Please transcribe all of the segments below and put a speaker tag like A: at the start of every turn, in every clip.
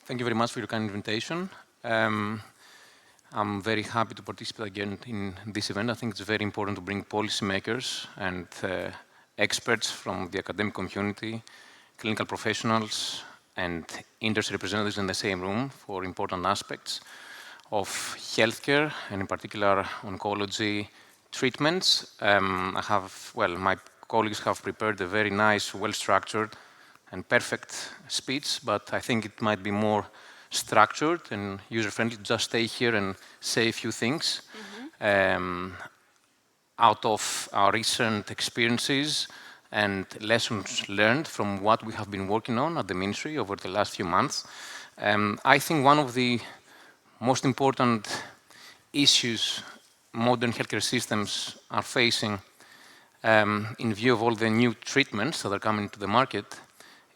A: Thank you very much for your kind invitation. I'm very happy to participate again in this event. I think it's very important to bring policymakers and experts from the academic community, clinical professionals, and industry representatives in the same room for important aspects of healthcare, and in particular oncology treatments. My colleagues have prepared a very nice, well-structured and perfect speech, but I think it might be more structured and user-friendly to just stay here and say a few things out of our recent experiences and lessons learned from what we have been working on at the Ministry over the last few months. I think one of the most important issues modern healthcare systems are facing in view of all the new treatments that are coming to the market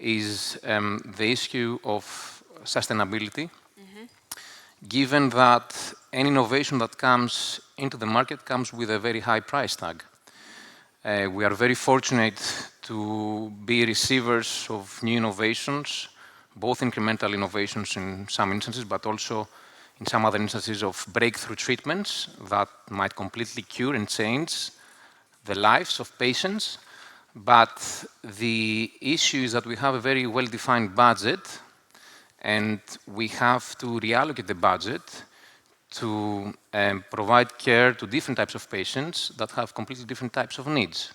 A: is the issue of sustainability, given that any innovation that comes into the market comes with a very high price tag. We are very fortunate to be receivers of new innovations, both incremental innovations in some instances, but also in some other instances of breakthrough treatments that might completely cure and change the lives of patients. But the issue is that we have a very well-defined budget, and we have to reallocate the budget to provide care to different types of patients that have completely different types of needs.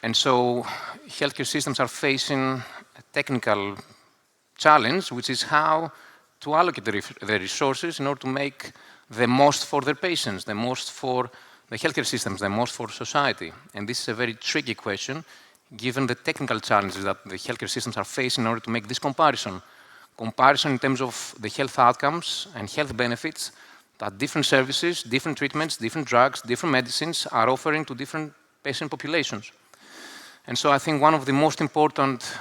A: And so healthcare systems are facing a technical challenge, which is how to allocate the resources in order to make the most for their patients, the most for the healthcare systems, the most for society. And this is a very tricky question, given the technical challenges that the healthcare systems are facing in order to make this comparison. Comparison in terms of the health outcomes and health benefits that different services, different treatments, different drugs, different medicines are offering to different patient populations. And so I think one of the most important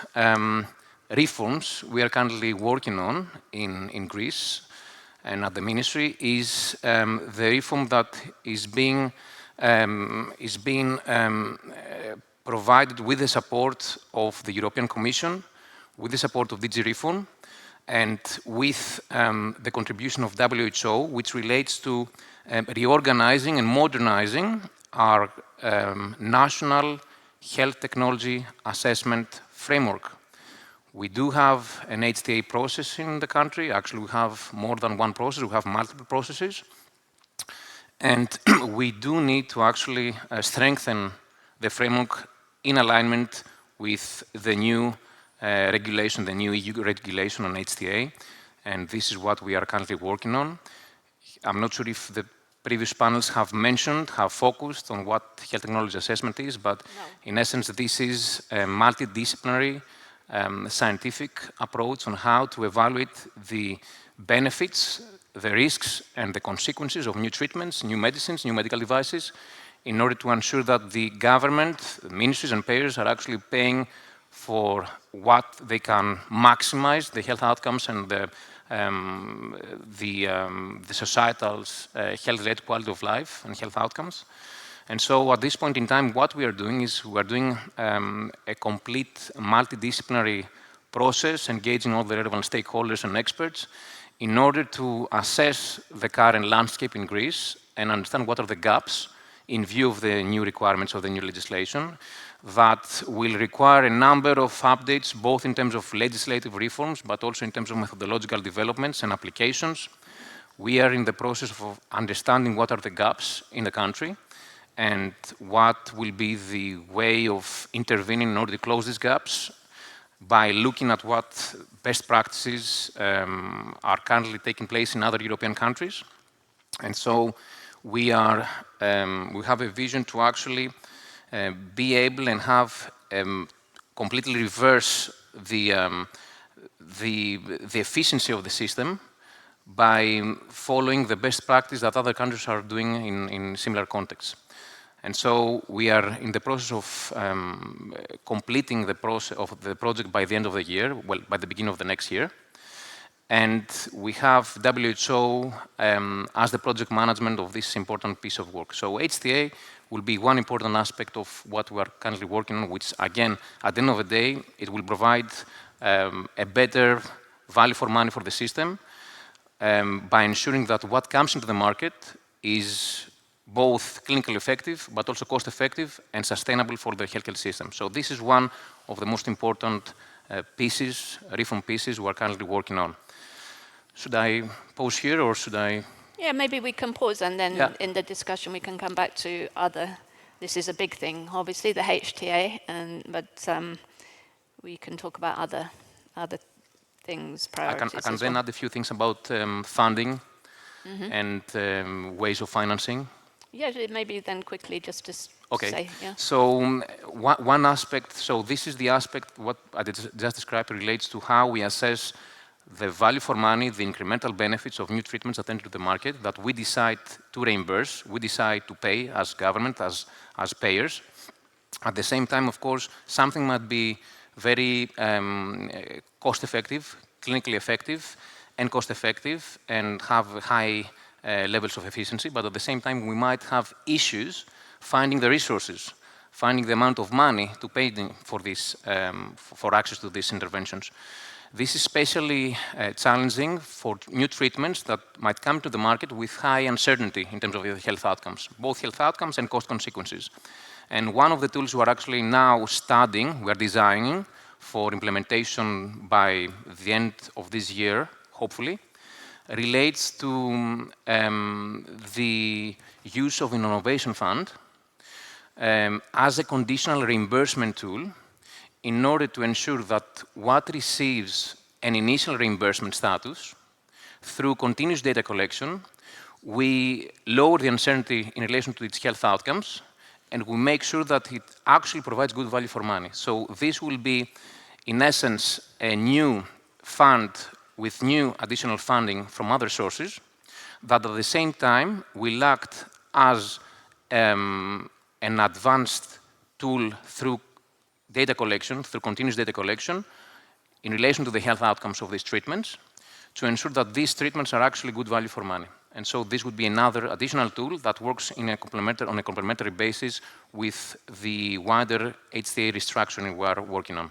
A: reforms we are currently working on in Greece and at the Ministry is the reform that is being provided with the support of the European Commission, with the support of DG Reform, and with the contribution of WHO, which relates to reorganizing and modernizing our national health technology assessment framework. We do have an HTA process in the country. Actually, we have more than one process. We have multiple processes. And we do need to actually strengthen the framework in alignment with the new regulation, the new EU regulation on HTA. And this is what we are currently working on. I'm not sure if the previous panels have focused on what health technology assessment is, but in essence, this is a multidisciplinary scientific approach on how to evaluate the benefits, the risks, and the consequences of new treatments, new medicines, new medical devices, in order to ensure that the government, the ministries and payers are actually paying for what they can maximize the health outcomes and the societal health-related quality of life and health outcomes. And so at this point in time, what we are doing is we are doing a complete multidisciplinary process, engaging all the relevant stakeholders and experts in order to assess the current landscape in Greece and understand what are the gaps in view of the new requirements of the new legislation that will require a number of updates, both in terms of legislative reforms, but also in terms of methodological developments and applications. We are in the process of understanding what are the gaps in the country and what will be the way of intervening in order to close these gaps by looking at what best practices are currently taking place in other European countries. And so we have a vision to actually be able and have completely reverse the efficiency of the system by following the best practice that other countries are doing in similar contexts. And so we are in the process of completing the process of the project by the end of the year, well, by the beginning of the next year. And we have WHO as the project management of this important piece of work. So HTA will be one important aspect of what we are currently working on, which again, at the end of the day, it will provide a better value for money for the system by ensuring that what comes into the market is both clinically effective, but also cost effective and sustainable for the healthcare system. So this is one of the most important reform pieces we are currently working on. Should I pause here or should I?
B: Yeah, maybe we can pause and then in the discussion we can come back to other. This is a big thing, obviously, the HTA, but we can talk about other things, priorities.
A: I can then add a few things about funding and ways of financing.
B: Yeah, maybe then quickly just to say. Yeah.
A: So one aspect, so this is the aspect what I just described relates to how we assess the value for money, the incremental benefits of new treatments that enter the market that we decide to reimburse, we decide to pay as government, as payers. At the same time, of course, something might be very cost-effective, clinically effective, and cost-effective, and have high levels of efficiency, but at the same time, we might have issues finding the resources, finding the amount of money to pay for this, for access to these interventions. This is especially challenging for new treatments that might come to the market with high uncertainty in terms of the health outcomes, both health outcomes and cost consequences. And one of the tools we are actually now studying, we are designing for implementation by the end of this year, hopefully, relates to the use of an innovation fund as a conditional reimbursement tool in order to ensure that what receives an initial reimbursement status through continuous data collection, we lower the uncertainty in relation to its health outcomes, and we make sure that it actually provides good value for money. So this will be, in essence, a new fund with new additional funding from other sources that at the same time will act as an advanced tool through data collection, through continuous data collection, in relation to the health outcomes of these treatments, to ensure that these treatments are actually good value for money. And so this would be another additional tool that works on a complementary basis with the wider HTA restructuring we are working on.